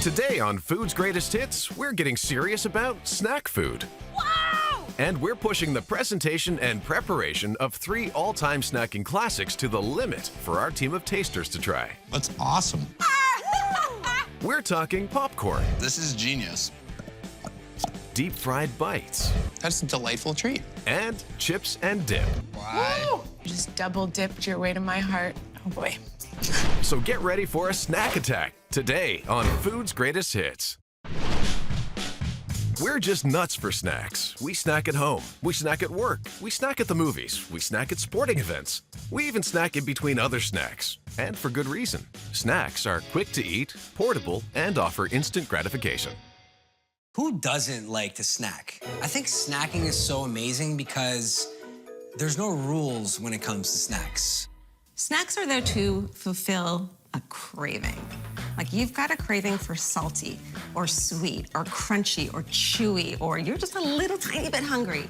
Today on Food's Greatest Hits, we're getting serious about snack food. Wow! And we're pushing the presentation and preparation of 3 all-time snacking classics to the limit for our team of tasters to try. That's awesome. We're talking popcorn, This is genius. deep-fried bites, That's a delightful treat. and chips and dip. Why? You just double dipped your way to my heart. Oh boy. So get ready for a snack attack today on Food's Greatest Hits. We're just nuts for snacks. We snack at home, we snack at work, we snack at the movies, we snack at sporting events. We even snack in between other snacks, and for good reason. Snacks are quick to eat, portable, and offer instant gratification. Who doesn't like to snack? I think snacking is so amazing because there's no rules when it comes to snacks. Snacks are there to fulfill a craving. Like you've got a craving for salty or sweet or crunchy or chewy, or you're just a little tiny bit hungry.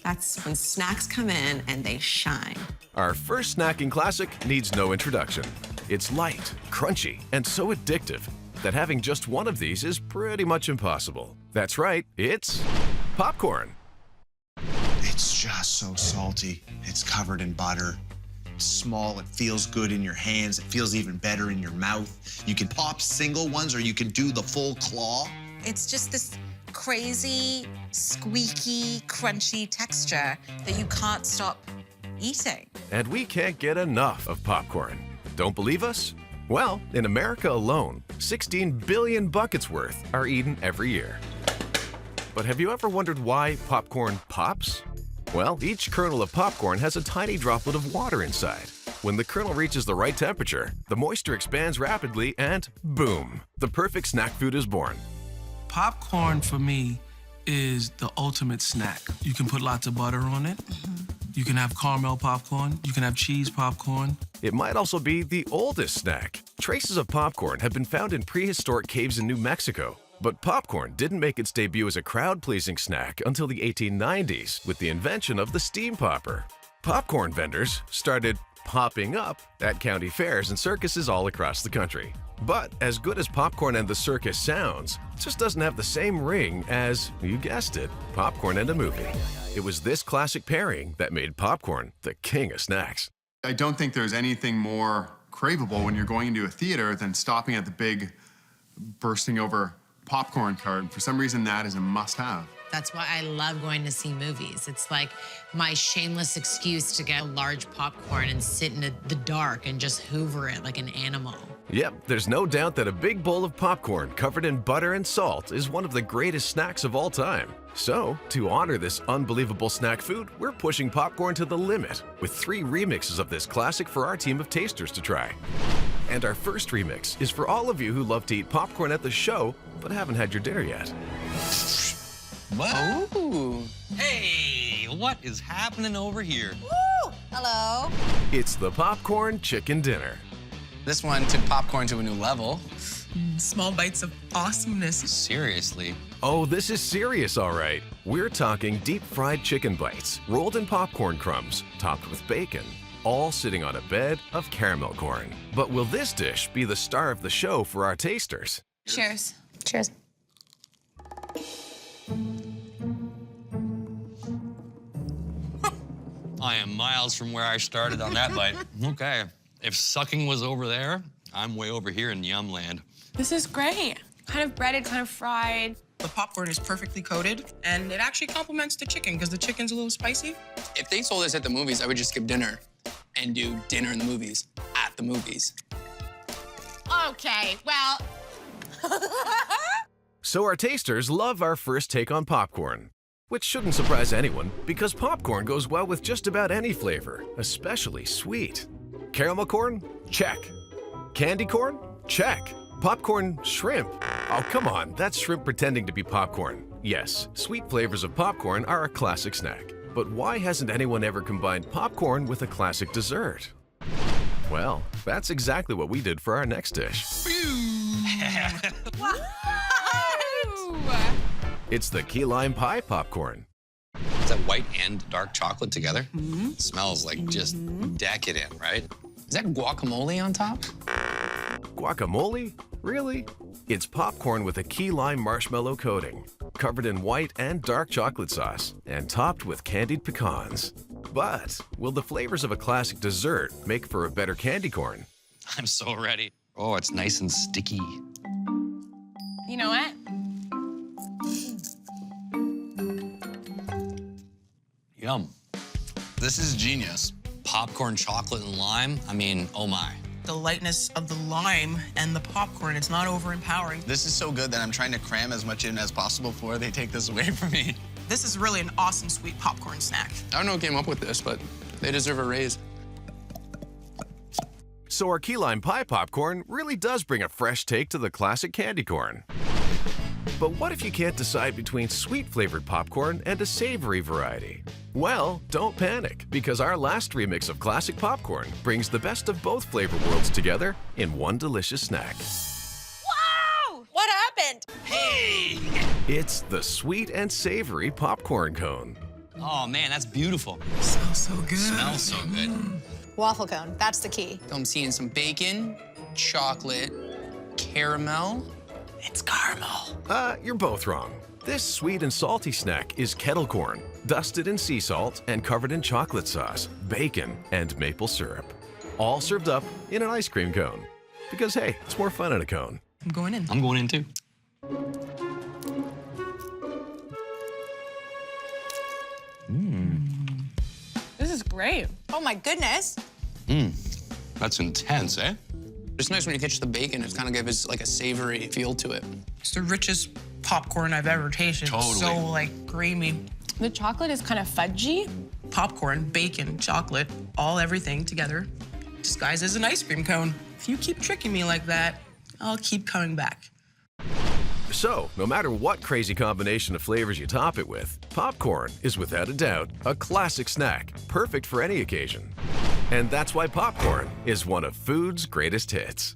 That's when snacks come in and they shine. Our first snacking classic needs no introduction. It's light, crunchy, and so addictive that having just one of these is pretty much impossible. That's right, it's popcorn. It's just so salty. It's covered in butter. It's small, it feels good in your hands. It feels even better in your mouth. You can pop single ones or you can do the full claw. It's just this crazy, squeaky, crunchy texture that you can't stop eating. And we can't get enough of popcorn. Don't believe us? Well, in America alone, 16 billion buckets worth are eaten every year. But have you ever wondered why popcorn pops? Well, each kernel of popcorn has a tiny droplet of water inside. When the kernel reaches the right temperature, the moisture expands rapidly and boom, the perfect snack food is born. Popcorn for me is the ultimate snack. You can put lots of butter on it. You can have caramel popcorn. You can have cheese popcorn. It might also be the oldest snack. Traces of popcorn have been found in prehistoric caves in New Mexico. But popcorn didn't make its debut as a crowd-pleasing snack until the 1890s with the invention of the steam popper. Popcorn vendors started popping up at county fairs and circuses all across the country. But as good as popcorn and the circus sounds, it just doesn't have the same ring as, you guessed it, popcorn and a movie. It was this classic pairing that made popcorn the king of snacks. I don't think there's anything more craveable when you're going into a theater than stopping at the big, bursting over popcorn cart. For some reason, that is a must-have. That's why I love going to see movies. It's like my shameless excuse to get a large popcorn and sit in the dark and just hoover it like an animal. Yep, there's no doubt that a big bowl of popcorn covered in butter and salt is one of the greatest snacks of all time. So, to honor this unbelievable snack food, we're pushing popcorn to the limit with 3 remixes of this classic for our team of tasters to try. And our first remix is for all of you who love to eat popcorn at the show but haven't had your dinner yet. What? Ooh. Hey, what is happening over here? Woo! Hello. It's the popcorn chicken dinner. This one took popcorn to a new level. Small bites of awesomeness. Seriously. Oh, this is serious, all right. We're talking deep-fried chicken bites, rolled in popcorn crumbs, topped with bacon, all sitting on a bed of caramel corn. But will this dish be the star of the show for our tasters? Cheers. Cheers. I am miles from where I started on that bite. Okay, if sucking was over there, I'm way over here in yum land. This is great. Kind of breaded, kind of fried. The popcorn is perfectly coated, and it actually complements the chicken because the chicken's a little spicy. If they sold this at the movies, I would just skip dinner and do dinner in the movies at the movies. Okay, well, So our tasters love our first take on popcorn, which shouldn't surprise anyone because popcorn goes well with just about any flavor, especially sweet. Caramel corn? Check. Candy corn? Check. Popcorn shrimp? Oh, come on, that's shrimp pretending to be popcorn. Yes, sweet flavors of popcorn are a classic snack. But why hasn't anyone ever combined popcorn with a classic dessert? Well, that's exactly what we did for our next dish. It's the key lime pie popcorn. Is that white and dark chocolate together? Smells like just decadent, right? Is that guacamole on top? Guacamole? Really? It's popcorn with a key lime marshmallow coating, covered in white and dark chocolate sauce, and topped with candied pecans. But will the flavors of a classic dessert make for a better candy corn? I'm so ready. Oh, it's nice and sticky. You know what? Yum. This is genius. Popcorn, chocolate, and lime. I mean, oh my. The lightness of the lime and the popcorn, it's not overempowering. This is so good that I'm trying to cram as much in as possible before they take this away from me. This is really an awesome sweet popcorn snack. I don't know who came up with this, but they deserve a raise. So our key lime pie popcorn really does bring a fresh take to the classic candy corn. But what if you can't decide between sweet-flavored popcorn and a savory variety? Well, don't panic, because our last remix of classic popcorn brings the best of both flavor worlds together in one delicious snack. Wow! What happened? Hey! It's the sweet and savory popcorn cone. Oh man, that's beautiful. Smells so good. Smells so good. Waffle cone, that's the key. I'm seeing some bacon, chocolate, caramel. It's caramel. You're both wrong. This sweet and salty snack is kettle corn, dusted in sea salt and covered in chocolate sauce, bacon, and maple syrup. All served up in an ice cream cone. Because hey, it's more fun in a cone. I'm going in. I'm going in too. This is great. Oh my goodness. That's intense, eh? It's nice when you catch the bacon. It kind of gives like a savory feel to it. It's the richest popcorn I've ever tasted. Totally. So like creamy. The chocolate is kind of fudgy. Popcorn, bacon, chocolate, all everything together, disguised as an ice cream cone. If you keep tricking me like that, I'll keep coming back. So, no matter what crazy combination of flavors you top it with, popcorn is without a doubt a classic snack, perfect for any occasion. And that's why popcorn is one of food's greatest hits.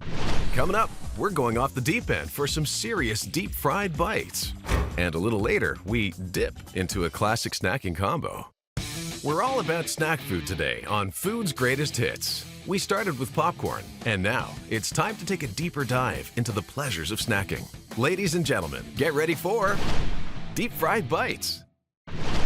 Coming up, we're going off the deep end for some serious deep-fried bites. And a little later, we dip into a classic snacking combo. We're all about snack food today on Food's Greatest Hits. We started with popcorn, and now it's time to take a deeper dive into the pleasures of snacking. Ladies and gentlemen, get ready for Deep Fried Bites.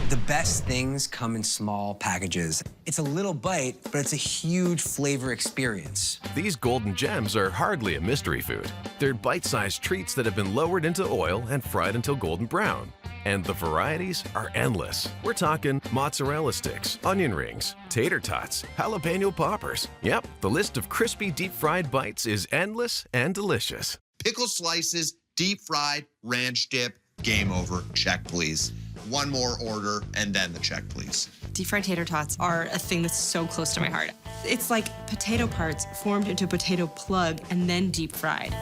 The best things come in small packages. It's a little bite, but it's a huge flavor experience. These golden gems are hardly a mystery food. They're bite-sized treats that have been lowered into oil and fried until golden brown. And the varieties are endless. We're talking mozzarella sticks, onion rings, tater tots, jalapeno poppers. Yep, the list of crispy deep-fried bites is endless and delicious. Pickle slices, deep fried, ranch dip, game over. Check, please. One more order and then the check, please. Deep fried tater tots are a thing that's so close to my heart. It's like potato parts formed into a potato plug and then deep fried.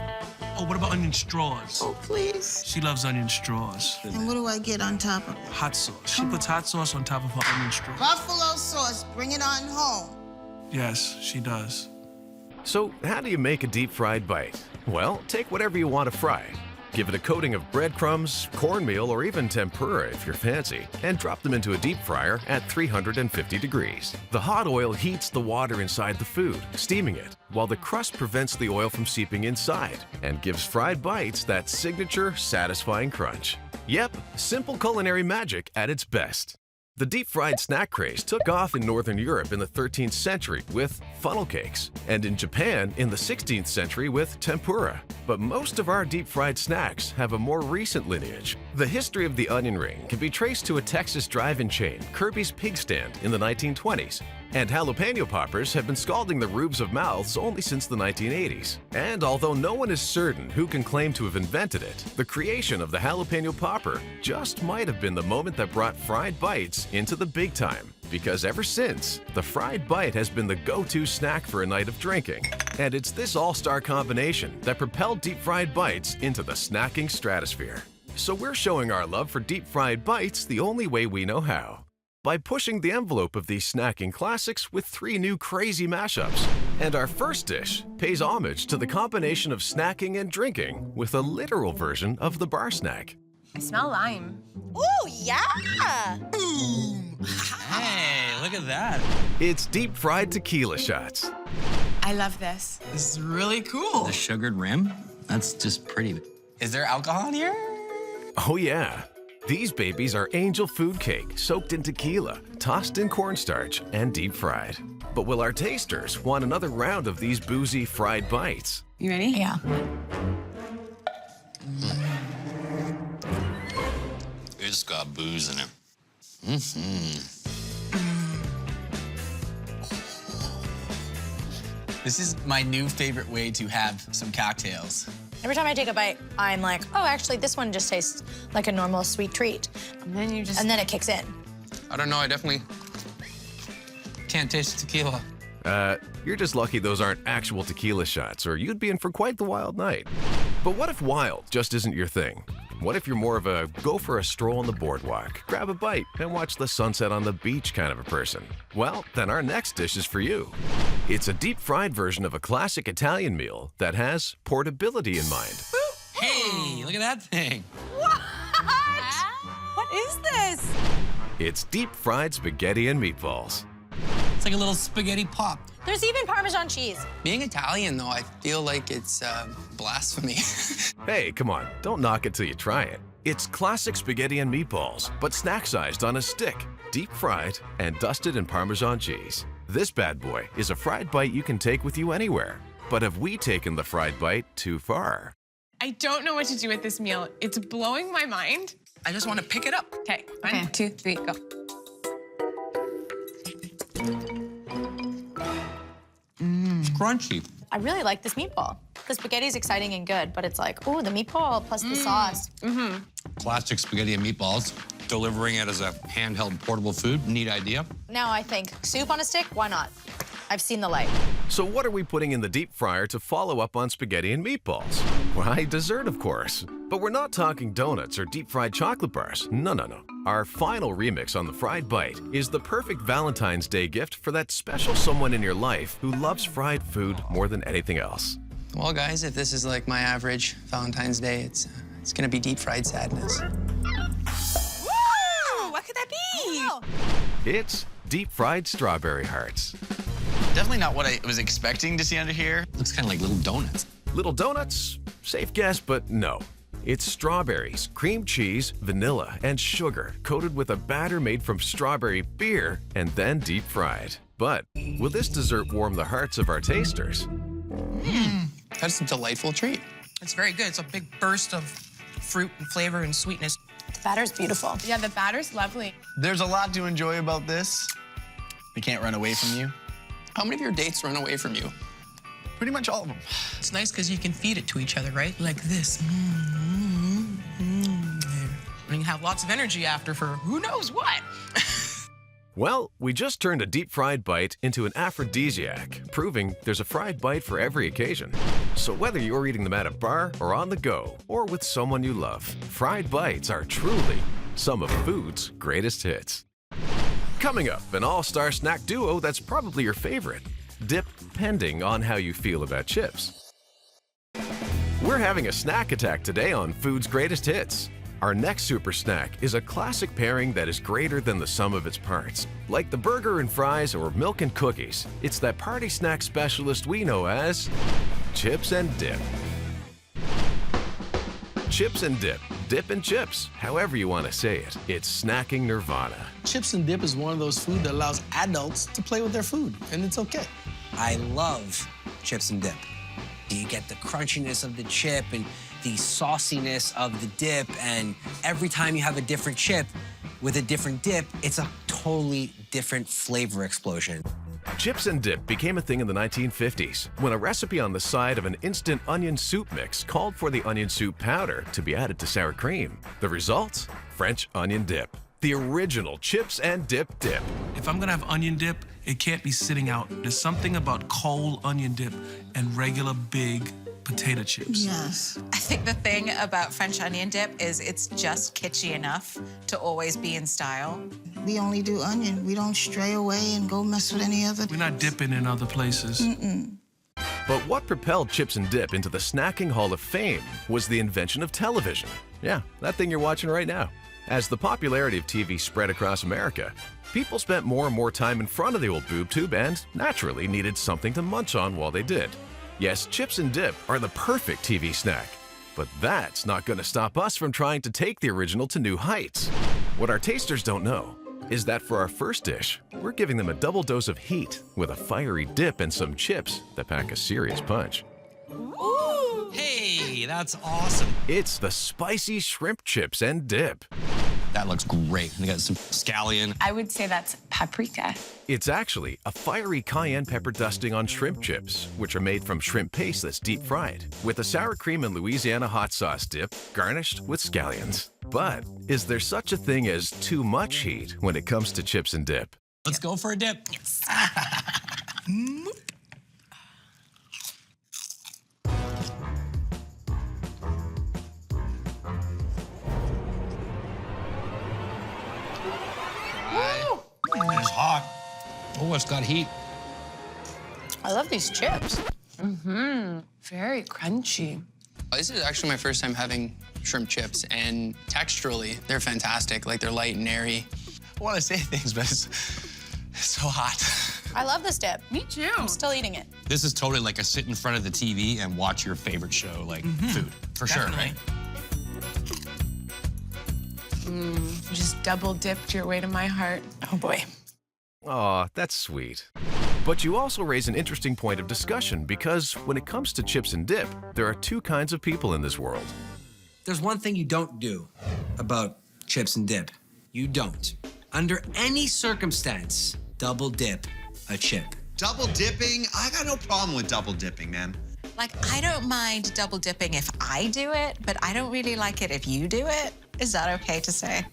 Oh, what about onion straws? Oh, please. She loves onion straws. And what do I get on top of it? Hot sauce. She puts hot sauce on top of her onion straw. Buffalo sauce, bring it on home. Yes, she does. So, how do you make a deep-fried bite? Well, take whatever you want to fry. Give it a coating of breadcrumbs, cornmeal, or even tempura if you're fancy, and drop them into a deep fryer at 350 degrees. The hot oil heats the water inside the food, steaming it, while the crust prevents the oil from seeping inside and gives fried bites that signature, satisfying crunch. Yep, simple culinary magic at its best. The deep-fried snack craze took off in Northern Europe in the 13th century with funnel cakes, and in Japan in the 16th century with tempura. But most of our deep-fried snacks have a more recent lineage. The history of the onion ring can be traced to a Texas drive-in chain, Kirby's Pig Stand, in the 1920s. And jalapeno poppers have been scalding the roofs of mouths only since the 1980s. And although no one is certain who can claim to have invented it, the creation of the jalapeno popper just might have been the moment that brought fried bites into the big time. Because ever since, the fried bite has been the go-to snack for a night of drinking. And it's this all-star combination that propelled deep-fried bites into the snacking stratosphere. So we're showing our love for deep-fried bites the only way we know how. By pushing the envelope of these snacking classics with 3 new crazy mashups. And our first dish pays homage to the combination of snacking and drinking with a literal version of the bar snack. I smell lime. Ooh, yeah! Hey, look at that. It's deep-fried tequila shots. I love this. This is really cool. The sugared rim? That's just pretty. Is there alcohol in here? Oh yeah. These babies are angel food cake soaked in tequila, tossed in cornstarch, and deep fried. But will our tasters want another round of these boozy fried bites? You ready? Yeah. It's got booze in it. Mm-hmm. This is my new favorite way to have some cocktails. Every time I take a bite, I'm like, oh, actually, this one just tastes like a normal sweet treat. And then you just... And then it kicks in. I don't know, I definitely can't taste tequila. You're just lucky those aren't actual tequila shots, or you'd be in for quite the wild night. But what if wild just isn't your thing? What if you're more of a go for a stroll on the boardwalk, grab a bite, and watch the sunset on the beach kind of a person? Well, then our next dish is for you. It's a deep-fried version of a classic Italian meal that has portability in mind. Hey, look at that thing. What? What is this? It's deep-fried spaghetti and meatballs. It's like a little spaghetti pop. There's even Parmesan cheese. Being Italian, though, I feel like it's blasphemy. Hey, come on, don't knock it till you try it. It's classic spaghetti and meatballs, but snack-sized on a stick, deep-fried, and dusted in Parmesan cheese. This bad boy is a fried bite you can take with you anywhere. But have we taken the fried bite too far? I don't know what to do with this meal. It's blowing my mind. I just want to pick it up. Okay, 1, 2, 3, go. It's crunchy. I really like this meatball. The spaghetti's exciting and good, but it's like, ooh, the meatball plus the sauce. Mm-hmm. Classic spaghetti and meatballs. Delivering it as a handheld portable food, neat idea. Now I think, soup on a stick, why not? I've seen the light. So what are we putting in the deep fryer to follow up on spaghetti and meatballs? Why, dessert, of course. But we're not talking donuts or deep-fried chocolate bars. No, no, no. Our final remix on the fried bite is the perfect Valentine's Day gift for that special someone in your life who loves fried food more than anything else. Well, guys, if this is like my average Valentine's Day, it's gonna be deep fried sadness. Woo! What could that be? It's deep-fried strawberry hearts. Definitely not what I was expecting to see under here. Looks kind of like little donuts. Little donuts? Safe guess, but no. It's strawberries, cream cheese, vanilla, and sugar coated with a batter made from strawberry beer and then deep fried. But will this dessert warm the hearts of our tasters? That's a delightful treat. It's very good. It's a big burst of fruit and flavor and sweetness. The batter's beautiful. Yeah, the batter's lovely. There's a lot to enjoy about this. They can't run away from you. How many of your dates run away from you? Pretty much all of them. It's nice because you can feed it to each other, right? Like this. And you have lots of energy after for who knows what. Well, we just turned a deep-fried bite into an aphrodisiac, proving there's a fried bite for every occasion. So whether you're eating them at a bar or on the go, or with someone you love, fried bites are truly some of food's greatest hits. Coming up, an all-star snack duo that's probably your favorite. Dip pending on how you feel about chips. We're having a snack attack today on Food's Greatest Hits. Our next super snack is a classic pairing that is greater than the sum of its parts. Like the burger and fries or milk and cookies, it's that party snack specialist we know as chips and dip. Chips and dip. Dip and chips, however you want to say it. It's snacking nirvana. Chips and dip is one of those food that allows adults to play with their food, and it's okay. I love chips and dip. You get the crunchiness of the chip and the sauciness of the dip, and every time you have a different chip with a different dip, it's a totally different flavor explosion. Chips and dip became a thing in the 1950s when a recipe on the side of an instant onion soup mix called for the onion soup powder to be added to sour cream. The result? French onion dip. The original chips and dip. If I'm gonna have onion dip, it can't be sitting out. There's something about cold onion dip and regular big potato chips. Yes. I think the thing about French onion dip is it's just kitschy enough to always be in style. We only do onion. We don't stray away and go mess with any other. We're not dipping in other places. But what propelled chips and dip into the snacking hall of fame was the invention of television. Yeah, that thing you're watching right now. As the popularity of TV spread across America, people spent more and more time in front of the old boob tube and, naturally, needed something to munch on while they did. Yes, chips and dip are the perfect TV snack. But that's not going to stop us from trying to take the original to new heights. What our tasters don't know is that for our first dish, we're giving them a double dose of heat with a fiery dip and some chips that pack a serious punch. Ooh. Hey, that's awesome. It's the spicy shrimp chips and dip. That looks great. We got some scallion. I would say that's paprika. It's actually a fiery cayenne pepper dusting on shrimp chips, which are made from shrimp paste that's deep fried, with a sour cream and Louisiana hot sauce dip garnished with scallions. But is there such a thing as too much heat when it comes to chips and dip? Let's go for a dip. Yes. It's hot. Oh, it's got heat. I love these chips. Mm-hmm. Very crunchy. This is actually my first time having shrimp chips, and texturally, they're fantastic. Like, they're light and airy. I want to say things, but it's so hot. I love this dip. Me too. I'm still eating it. This is totally like a sit in front of the TV and watch your favorite show, like food, for sure, right? You just double dipped your way to my heart. Oh boy. Aw, that's sweet. But you also raise an interesting point of discussion because when it comes to chips and dip, there are two kinds of people in this world. There's one thing you don't do about chips and dip. You don't, under any circumstance, double dip a chip. Double dipping? I got no problem with double dipping, man. Like, I don't mind double dipping if I do it, but I don't really like it if you do it. Is that okay to say?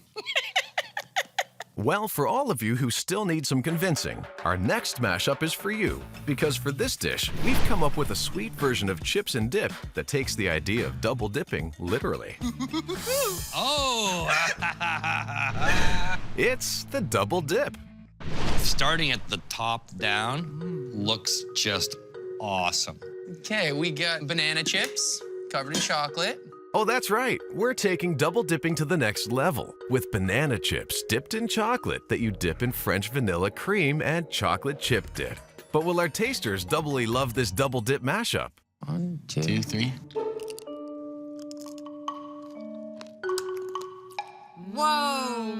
Well, for all of you who still need some convincing, our next mashup is for you. Because for this dish, we've come up with a sweet version of chips and dip that takes the idea of double dipping literally. Oh! It's the double dip. Starting at the top down looks just awesome. Okay, we got banana chips covered in chocolate. Oh, that's right. We're taking double dipping to the next level with banana chips dipped in chocolate that you dip in French vanilla cream and chocolate chip dip. But will our tasters doubly love this double dip mashup? 1, 2, 3. Whoa.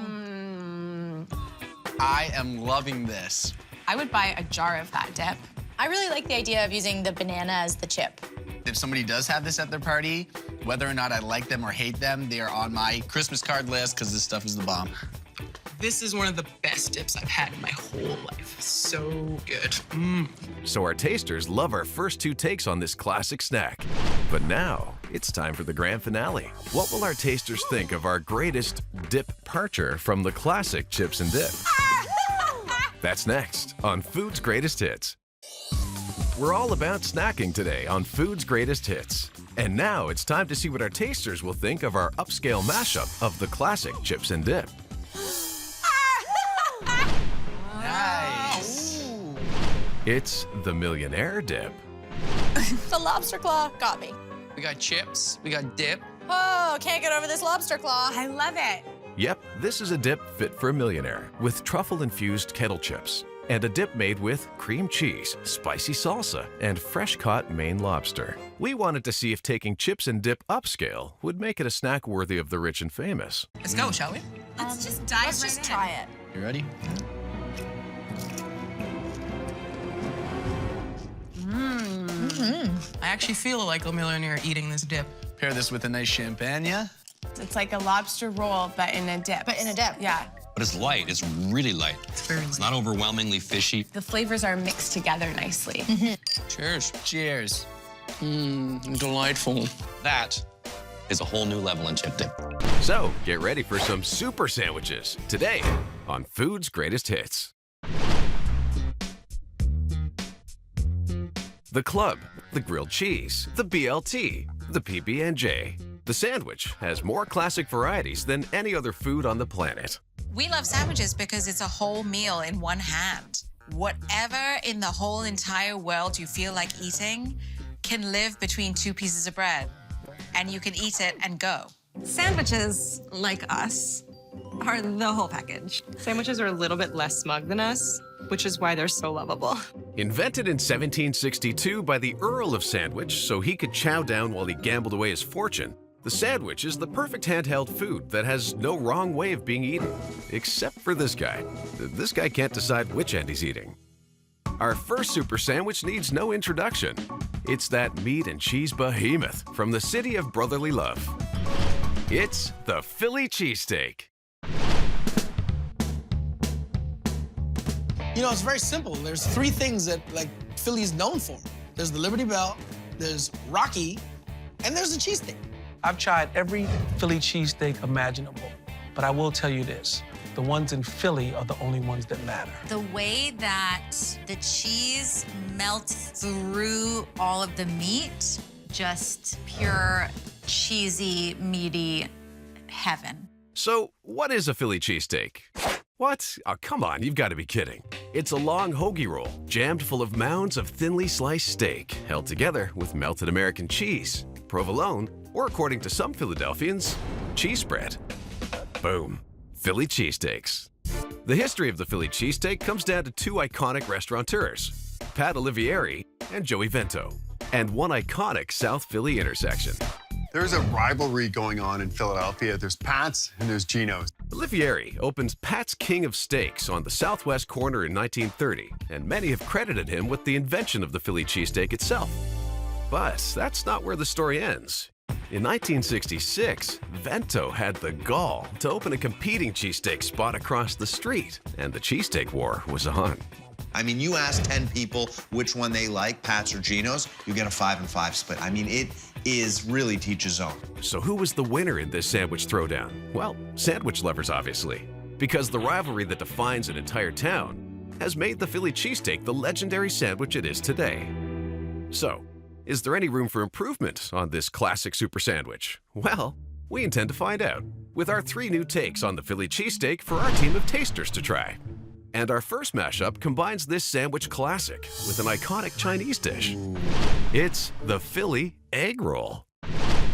I am loving this. I would buy a jar of that dip. I really like the idea of using the banana as the chip. If somebody does have this at their party, whether or not I like them or hate them, they are on my Christmas card list because this stuff is the bomb. This is one of the best dips I've had in my whole life. So good. So our tasters love our first two takes on this classic snack. But now, it's time for the grand finale. What will our tasters think of our greatest dip-parture from the classic chips and dip? That's next on Food's Greatest Hits. We're all about snacking today on Food's Greatest Hits. And now it's time to see what our tasters will think of our upscale mashup of the classic chips and dip. Nice. It's the Millionaire Dip. The lobster claw got me. We got chips, we got dip. Oh, can't get over this lobster claw. I love it. Yep, this is a dip fit for a millionaire with truffle-infused kettle chips. And a dip made with cream cheese, spicy salsa, and fresh-caught Maine lobster. We wanted to see if taking chips and dip upscale would make it a snack worthy of the rich and famous. Let's go, shall we? Let's just dive Let's right just in. try it. You ready? I actually feel like a millionaire eating this dip. Pair this with a nice champagne, yeah? It's like a lobster roll, but in a dip. But in a dip. Yeah. But it's light. It's really light. It's not overwhelmingly fishy. The flavors are mixed together nicely. Cheers. Cheers. Delightful. That is a whole new level in chip dip. So, get ready for some super sandwiches today on Food's Greatest Hits. The club, the grilled cheese, the BLT, the PB&J. The sandwich has more classic varieties than any other food on the planet. We love sandwiches because it's a whole meal in one hand. Whatever in the whole entire world you feel like eating can live between two pieces of bread, and you can eat it and go. Sandwiches, like us, are the whole package. Sandwiches are a little bit less smug than us. which is why they're so lovable. Invented in 1762 by the Earl of Sandwich so he could chow down while he gambled away his fortune, the sandwich is the perfect handheld food that has no wrong way of being eaten. Except for this guy. This guy can't decide which end he's eating. Our first super sandwich needs no introduction. It's that meat and cheese behemoth from the city of brotherly love. It's the Philly cheesesteak. You know, it's very simple. There's three things that Philly is known for. There's the Liberty Bell, there's Rocky, and there's the cheesesteak. I've tried every Philly cheesesteak imaginable, but I will tell you this. The ones in Philly are the only ones that matter. The way that the cheese melts through all of the meat, just pure cheesy, meaty heaven. So, what is a Philly cheesesteak? What? Oh, come on, you've got to be kidding. It's a long hoagie roll, jammed full of mounds of thinly sliced steak, held together with melted American cheese, provolone, or according to some Philadelphians, cheese spread. Boom. Philly cheesesteaks. The history of the Philly cheesesteak comes down to two iconic restaurateurs, Pat Olivieri and Joey Vento, and one iconic South Philly intersection. There's a rivalry going on in Philadelphia. There's Pat's and there's Gino's. Olivieri opens Pat's King of Steaks on the southwest corner in 1930, and many have credited him with the invention of the Philly cheesesteak itself. But that's not where the story ends. In 1966, Vento had the gall to open a competing cheesesteak spot across the street, and the cheesesteak war was on. I mean, you ask 10 people which one they like, Pat's or Gino's, you get a 5-5 split. I mean, it is really teach's own. So who was the winner in this sandwich throwdown? Well, sandwich lovers, obviously, because the rivalry that defines an entire town has made the Philly cheesesteak the legendary sandwich it is today. So, is there any room for improvement on this classic super sandwich? Well, we intend to find out with our 3 new takes on the Philly cheesesteak for our team of tasters to try. And our first mashup combines this sandwich classic with an iconic Chinese dish. It's the Philly egg roll.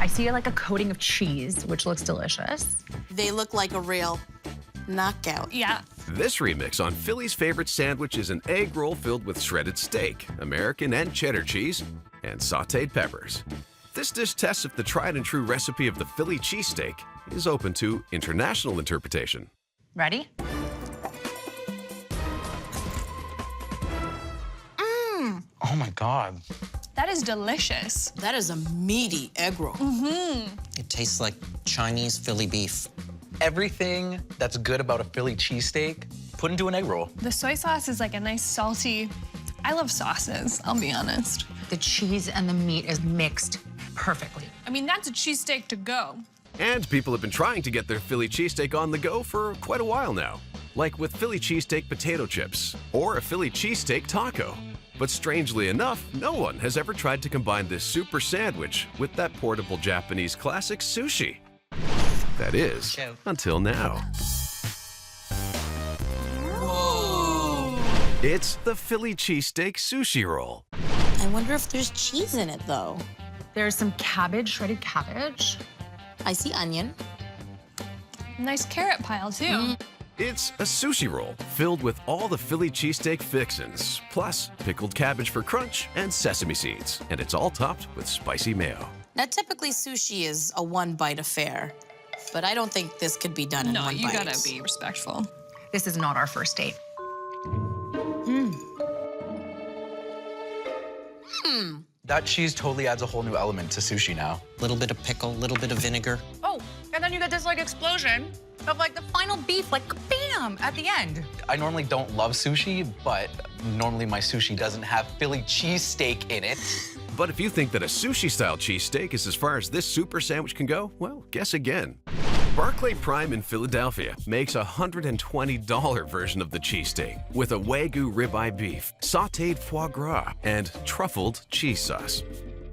I see like a coating of cheese, which looks delicious. They look like a real knockout. Yeah. This remix on Philly's favorite sandwich is an egg roll filled with shredded steak, American and cheddar cheese, and sautéed peppers. This dish tests if the tried and true recipe of the Philly cheesesteak is open to international interpretation. Ready? Oh my God. That is delicious. That is a meaty egg roll. It tastes like Chinese Philly beef. Everything that's good about a Philly cheesesteak, put into an egg roll. The soy sauce is like a nice salty. I love sauces, I'll be honest. The cheese and the meat is mixed perfectly. I mean, that's a cheesesteak to go. And people have been trying to get their Philly cheesesteak on the go for quite a while now, like with Philly cheesesteak potato chips or a Philly cheesesteak taco. But strangely enough, no one has ever tried to combine this super sandwich with that portable Japanese classic sushi. That is, until now. Whoa. It's the Philly cheesesteak sushi roll. I wonder if there's cheese in it, though. There's some cabbage, shredded cabbage. I see onion. Nice carrot pile, too. It's a sushi roll filled with all the Philly cheesesteak fixins, plus pickled cabbage for crunch and sesame seeds. And it's all topped with spicy mayo. Now, typically, sushi is a one-bite affair, but I don't think this could be done in one bite. No, you gotta be respectful. This is not our first date. That cheese totally adds a whole new element to sushi now. Little bit of pickle, little bit of vinegar. Oh, and then you get this like explosion of like the final beef, like bam, at the end. I normally don't love sushi, but normally my sushi doesn't have Philly cheesesteak in it. But if you think that a sushi-style cheesesteak is as far as this super sandwich can go, well, guess again. Barclay Prime in Philadelphia makes a $120 version of the cheesesteak with a Wagyu ribeye beef, sautéed foie gras, and truffled cheese sauce.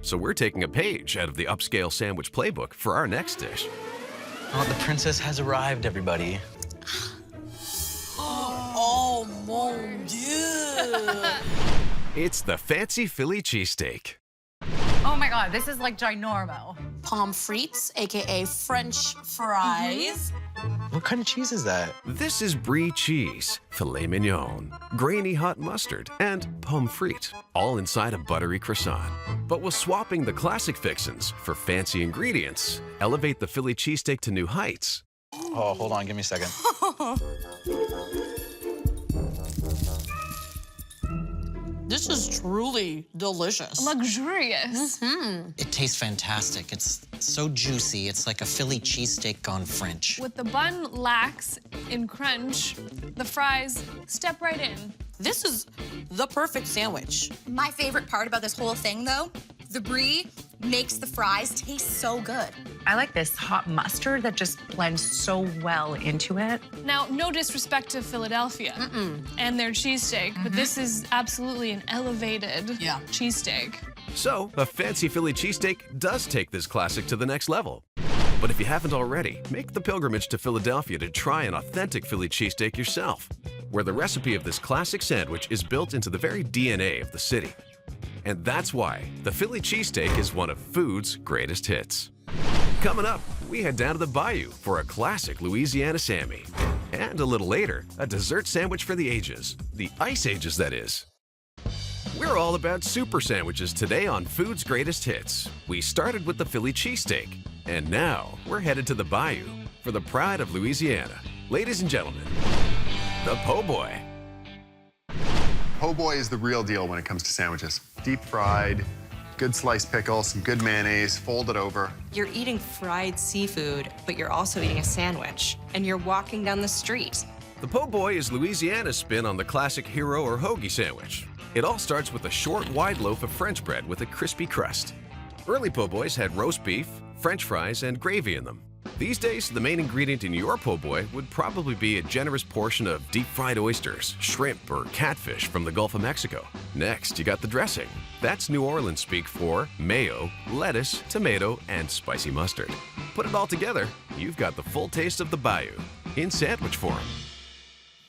So we're taking a page out of the upscale sandwich playbook for our next dish. Oh, the princess has arrived, everybody. Oh, mon Dieu. It's the fancy Philly cheesesteak. Oh my God, this is like ginormo. Pommes frites, AKA French fries. What kind of cheese is that? This is brie cheese, filet mignon, grainy hot mustard, and pomme frite, all inside a buttery croissant. But will swapping the classic fixins for fancy ingredients elevate the Philly cheesesteak to new heights? Oh, hold on, give me a second. This is truly delicious. Luxurious. It tastes fantastic. It's so juicy. It's like a Philly cheesesteak gone French. With the bun lax in crunch, the fries step right in. This is the perfect sandwich. My favorite part about this whole thing, though, the brie makes the fries taste so good. I like this hot mustard that just blends so well into it. Now, no disrespect to Philadelphia and their cheesesteak, but this is absolutely an elevated cheesesteak. So, a fancy Philly cheesesteak does take this classic to the next level. But if you haven't already, make the pilgrimage to Philadelphia to try an authentic Philly cheesesteak yourself, where the recipe of this classic sandwich is built into the very DNA of the city. And that's why the Philly cheesesteak is one of food's greatest hits. Coming up, we head down to the bayou for a classic Louisiana Sammy. And a little later, a dessert sandwich for the ages. The ice ages, that is. We're all about super sandwiches today on Food's Greatest Hits. We started with the Philly cheesesteak, and now we're headed to the bayou for the pride of Louisiana. Ladies and gentlemen, the po' boy. Po' boy is the real deal when it comes to sandwiches. Deep fried, good sliced pickle, some good mayonnaise, fold it over. You're eating fried seafood, but you're also eating a sandwich, and you're walking down the street. The po' boy is Louisiana's spin on the classic hero or hoagie sandwich. It all starts with a short, wide loaf of French bread with a crispy crust. Early po' boys had roast beef, French fries, and gravy in them. These days, the main ingredient in your po' boy would probably be a generous portion of deep-fried oysters, shrimp, or catfish from the Gulf of Mexico. Next, you got the dressing. That's New Orleans speak for mayo, lettuce, tomato, and spicy mustard. Put it all together, you've got the full taste of the bayou in sandwich form.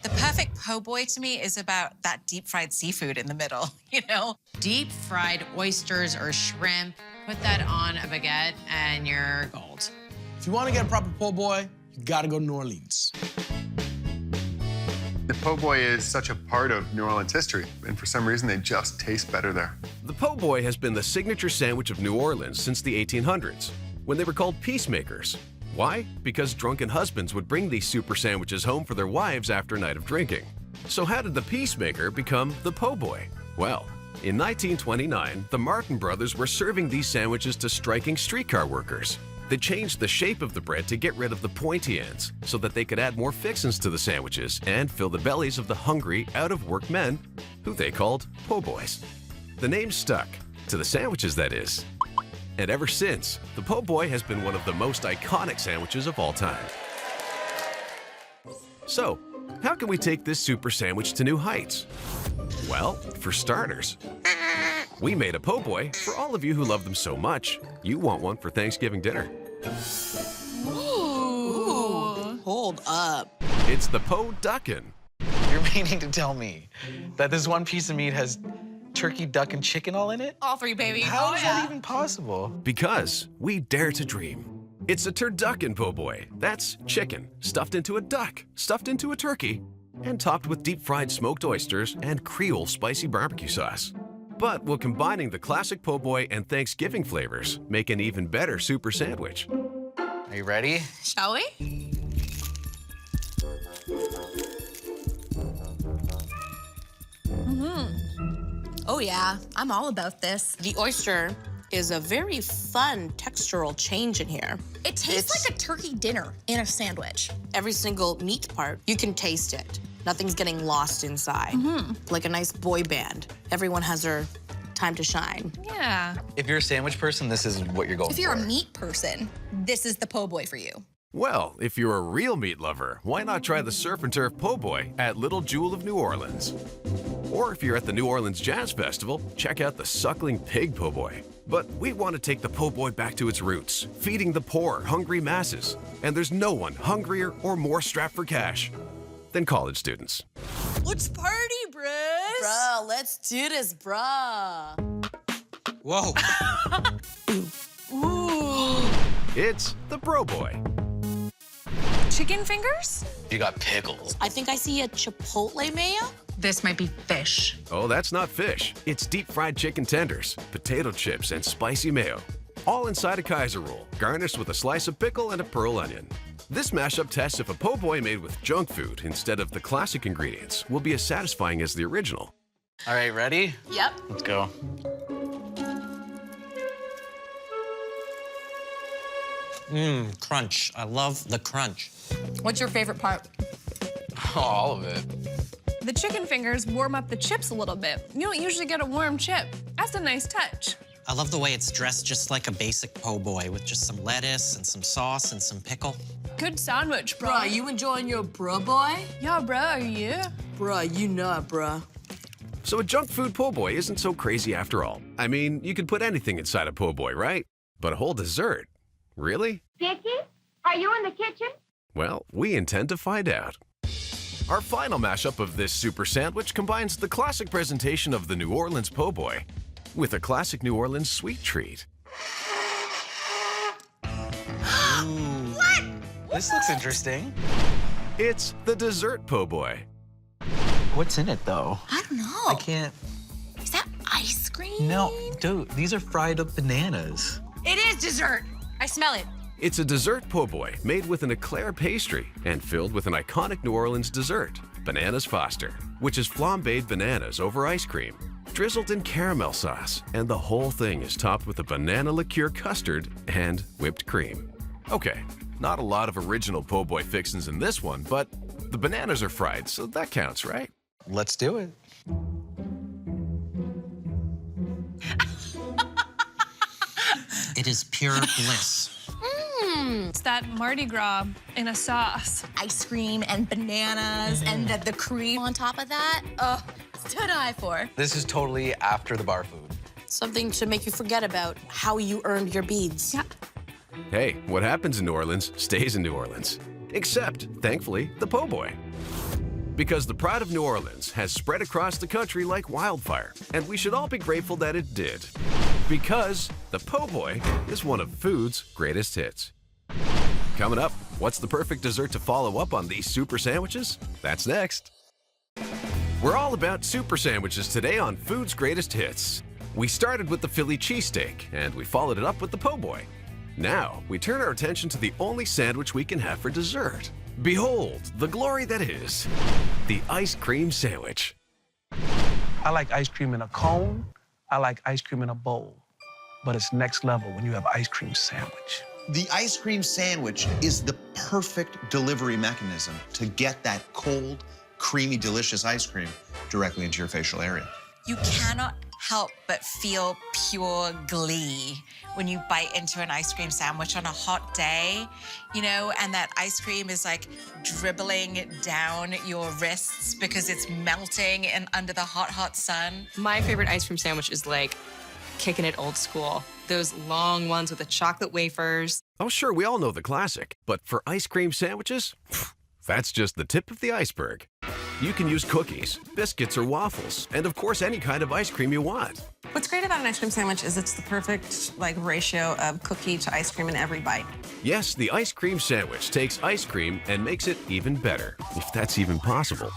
The perfect po' boy to me is about that deep fried seafood in the middle, you know? Deep fried oysters or shrimp, put that on a baguette and you're gold. If you want to get a proper po' boy, you gotta go to New Orleans. The po' boy is such a part of New Orleans history, and for some reason, they just taste better there. The po' boy has been the signature sandwich of New Orleans since the 1800s, when they were called peacemakers. Why? Because drunken husbands would bring these super sandwiches home for their wives after a night of drinking. So how did the peacemaker become the po' boy? Well, in 1929, the Martin brothers were serving these sandwiches to striking streetcar workers. They changed the shape of the bread to get rid of the pointy ends so that they could add more fixins to the sandwiches and fill the bellies of the hungry, out-of-work men, who they called po' boys. The name stuck, to the sandwiches that is. And ever since, the po' boy has been one of the most iconic sandwiches of all time. So, how can we take this super sandwich to new heights? Well, for starters, we made a po' boy for all of you who love them so much, you want one for Thanksgiving dinner. Ooh. Hold up. It's the po' duckin'. You're meaning to tell me that this one piece of meat has turkey, duck, and chicken all in it? All three, baby. How is that even possible? Because we dare to dream. It's a turducken po' boy. That's chicken stuffed into a duck, stuffed into a turkey, and topped with deep-fried smoked oysters and Creole spicy barbecue sauce. But will combining the classic po' boy and Thanksgiving flavors make an even better super sandwich. Are you ready? Shall we? Oh yeah, I'm all about this. The oyster is a very fun textural change in here. It tastes like a turkey dinner in a sandwich. Every single meat part, you can taste it. Nothing's getting lost inside. Like a nice boy band. Everyone has their time to shine. Yeah. If you're a sandwich person, this is what you're going If you're a meat person, this is the po' boy for you. Well, if you're a real meat lover, why not try the Surf and Turf po' boy at Little Jewel of New Orleans? Or if you're at the New Orleans Jazz Festival, check out the Suckling Pig po' boy. But we want to take the po' boy back to its roots, feeding the poor, hungry masses. And there's no one hungrier or more strapped for cash than college students. Let's party, bruh. Bruh, let's do this, bruh. Whoa. Ooh. It's the Bro Boy. chicken fingers? You got pickles. I think I see a chipotle mayo. This might be fish. Oh, that's not fish. It's deep-fried chicken tenders, potato chips, and spicy mayo. All inside a Kaiser roll, garnished with a slice of pickle and a pearl onion. This mashup tests if a po' boy made with junk food instead of the classic ingredients will be as satisfying as the original. All right, ready? Yep. Let's go. Crunch. I love the crunch. What's your favorite part? Oh, all of it. The chicken fingers warm up the chips a little bit. You don't usually get a warm chip. That's a nice touch. I love the way it's dressed just like a basic po' boy with just some lettuce and some sauce and some pickle. Good sandwich, bro. Bruh, you enjoying your bruh boy? Yeah, bro, are you? Bruh, you not, bruh. So a junk food po' boy isn't so crazy after all. I mean, you could put anything inside a po' boy, right? But a whole dessert? Really? Dickie, are you in the kitchen? Well, we intend to find out. Our final mashup of this super sandwich combines the classic presentation of the New Orleans po' boy with a classic New Orleans sweet treat. What? This looks interesting. It's the dessert po' boy. What's in it, though? I don't know. I can't... Is that ice cream? No, dude, these are fried up bananas. It is dessert. I smell it. It's a dessert po' boy made with an eclair pastry and filled with an iconic New Orleans dessert, Bananas Foster, which is flambéed bananas over ice cream, drizzled in caramel sauce, and the whole thing is topped with a banana liqueur custard and whipped cream. Okay, not a lot of original po' boy fixins in this one, but the bananas are fried, so that counts, right? Let's do it. It is pure bliss. It's that Mardi Gras in a sauce. Ice cream and bananas and the cream on top of that. Oh, it's to die for. This is totally after the bar food. Something to make you forget about how you earned your beads. Yeah. Hey, what happens in New Orleans stays in New Orleans. Except, thankfully, the po' boy. Because the pride of New Orleans has spread across the country like wildfire, and we should all be grateful that it did. Because the po' boy is one of food's greatest hits. Coming up, what's the perfect dessert to follow up on these super sandwiches? That's next. We're all about super sandwiches today on Food's Greatest Hits. We started with the Philly cheesesteak, and we followed it up with the po' boy. Now, we turn our attention to the only sandwich we can have for dessert. Behold, the glory that is the ice cream sandwich. I like ice cream in a cone. I like ice cream in a bowl. But it's next level when you have ice cream sandwich. The ice cream sandwich is the perfect delivery mechanism to get that cold, creamy, delicious ice cream directly into your facial area. You cannot help but feel pure glee when you bite into an ice cream sandwich on a hot day, you know, and that ice cream is like dribbling down your wrists because it's melting and under the hot, hot sun. My favorite ice cream sandwich is like kicking it old school. Those long ones with the chocolate wafers. Oh, sure, we all know the classic, but for ice cream sandwiches, that's just the tip of the iceberg. You can use cookies, biscuits, or waffles, and of course, any kind of ice cream you want. What's great about an ice cream sandwich is it's the perfect ratio of cookie to ice cream in every bite. Yes, the ice cream sandwich takes ice cream and makes it even better, if that's even possible.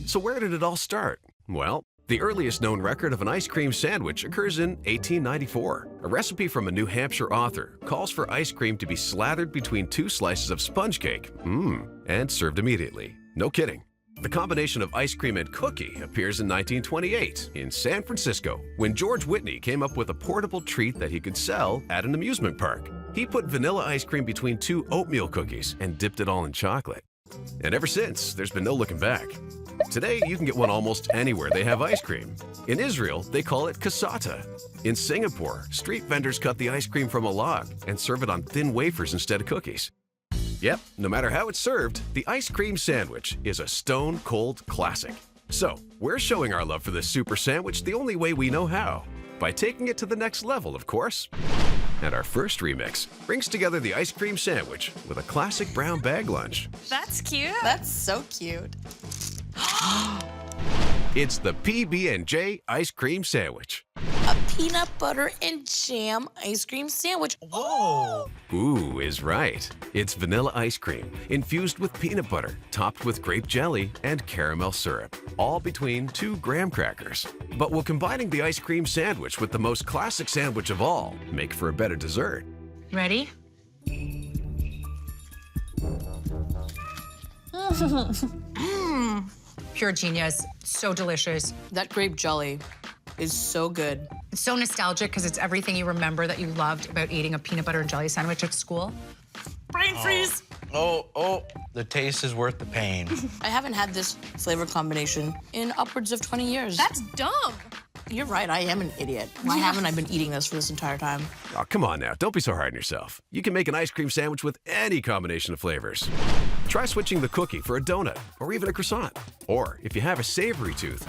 So where did it all start? Well, the earliest known record of an ice cream sandwich occurs in 1894. A recipe from a New Hampshire author calls for ice cream to be slathered between 2 slices of sponge cake, and served immediately. No kidding. The combination of ice cream and cookie appears in 1928 in San Francisco when George Whitney came up with a portable treat that he could sell at an amusement park. He put vanilla ice cream between 2 oatmeal cookies and dipped it all in chocolate. And ever since, there's been no looking back. Today, you can get one almost anywhere they have ice cream. In Israel, they call it cassata. In Singapore, street vendors cut the ice cream from a log and serve it on thin wafers instead of cookies. Yep, no matter how it's served, the ice cream sandwich is a stone-cold classic. So, we're showing our love for this super sandwich the only way we know how, by taking it to the next level, of course. And our first remix brings together the ice cream sandwich with a classic brown bag lunch. That's cute. That's so cute. It's the PB&J ice cream sandwich. a peanut butter and jam ice cream sandwich. Whoa. Ooh is right. It's vanilla ice cream infused with peanut butter, topped with grape jelly and caramel syrup, all between 2 graham crackers. But will combining the ice cream sandwich with the most classic sandwich of all make for a better dessert? Ready? Pure genius. So delicious. That grape jelly is so good. It's so nostalgic because it's everything you remember that you loved about eating a peanut butter and jelly sandwich at school. Brain freeze. Oh, the taste is worth the pain. I haven't had this flavor combination in upwards of 20 years. That's dumb. You're right, I am an idiot. Why haven't I been eating this for this entire time? Oh, come on now. Don't be so hard on yourself. You can make an ice cream sandwich with any combination of flavors. Try switching the cookie for a donut or even a croissant. Or if you have a savory tooth,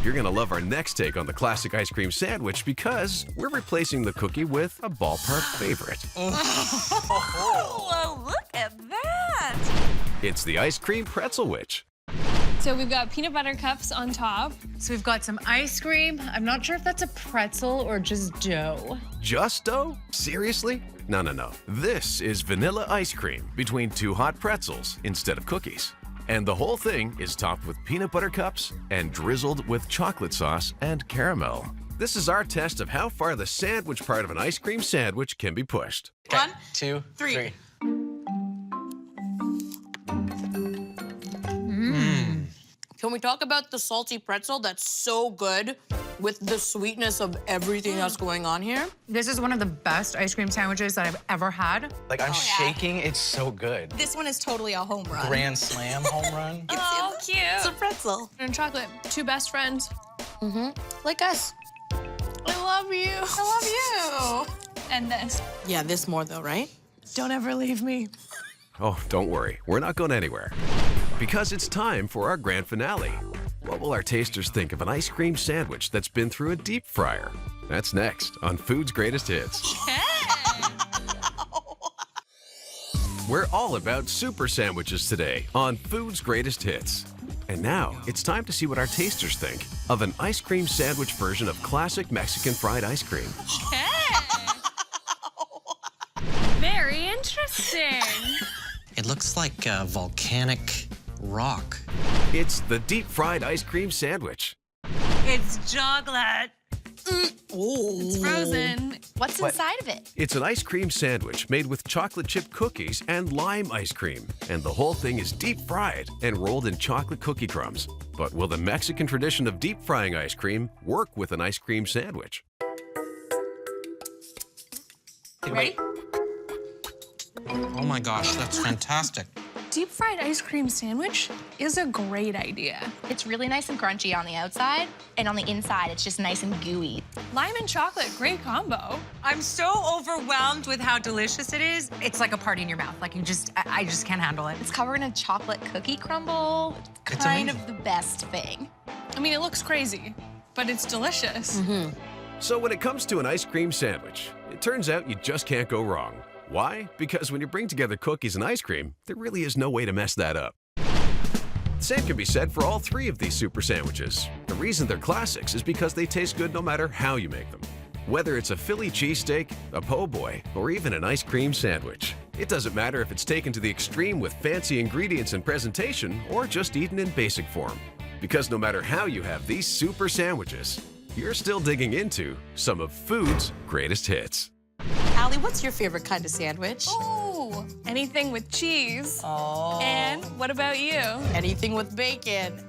you're going to love our next take on the classic ice cream sandwich because we're replacing the cookie with a ballpark favorite. Oh, look at that. It's the ice cream pretzel witch. So we've got peanut butter cups on top. So we've got some ice cream. I'm not sure if that's a pretzel or just dough. Just dough? Seriously? No. This is vanilla ice cream between 2 hot pretzels instead of cookies. And the whole thing is topped with peanut butter cups and drizzled with chocolate sauce and caramel. This is our test of how far the sandwich part of an ice cream sandwich can be pushed. 1, 2, 3. Can we talk about the salty pretzel that's so good with the sweetness of everything that's going on here? This is one of the best ice cream sandwiches that I've ever had. Like, I'm shaking. It's so good. This one is totally a home run. Grand slam home run. Oh, cute. It's a pretzel. And chocolate. 2 best friends. Like us. I love you. I love you. And this. Yeah, this more though, right? Don't ever leave me. Oh, don't worry. We're not going anywhere. Because it's time for our grand finale. What will our tasters think of an ice cream sandwich that's been through a deep fryer? That's next on Food's Greatest Hits. We're all about super sandwiches today on Food's Greatest Hits. And now it's time to see what our tasters think of an ice cream sandwich version of classic Mexican fried ice cream. Very interesting. It looks like a volcanic rock. It's the deep fried ice cream sandwich. It's chocolate. It's frozen. What's inside of it? It's an ice cream sandwich made with chocolate chip cookies and lime ice cream. And the whole thing is deep fried and rolled in chocolate cookie crumbs. But will the Mexican tradition of deep frying ice cream work with an ice cream sandwich? Ready? Oh my gosh, that's fantastic. Deep fried ice cream sandwich is a great idea. It's really nice and crunchy on the outside, and on the inside, it's just nice and gooey. Lime and chocolate, great combo. I'm so overwhelmed with how delicious it is. It's like a party in your mouth. Like I just can't handle it. It's covered in a chocolate cookie crumble. It's kind of the best thing. I mean, it looks crazy, but it's delicious. So when it comes to an ice cream sandwich, it turns out you just can't go wrong. Why? Because when you bring together cookies and ice cream, there really is no way to mess that up. The same can be said for all 3 of these super sandwiches. The reason they're classics is because they taste good no matter how you make them. Whether it's a Philly cheesesteak, a po' boy, or even an ice cream sandwich. It doesn't matter if it's taken to the extreme with fancy ingredients and presentation, or just eaten in basic form. Because no matter how you have these super sandwiches, you're still digging into some of food's greatest hits. Allie, what's your favorite kind of sandwich? Oh, anything with cheese. Oh. And what about you? Anything with bacon.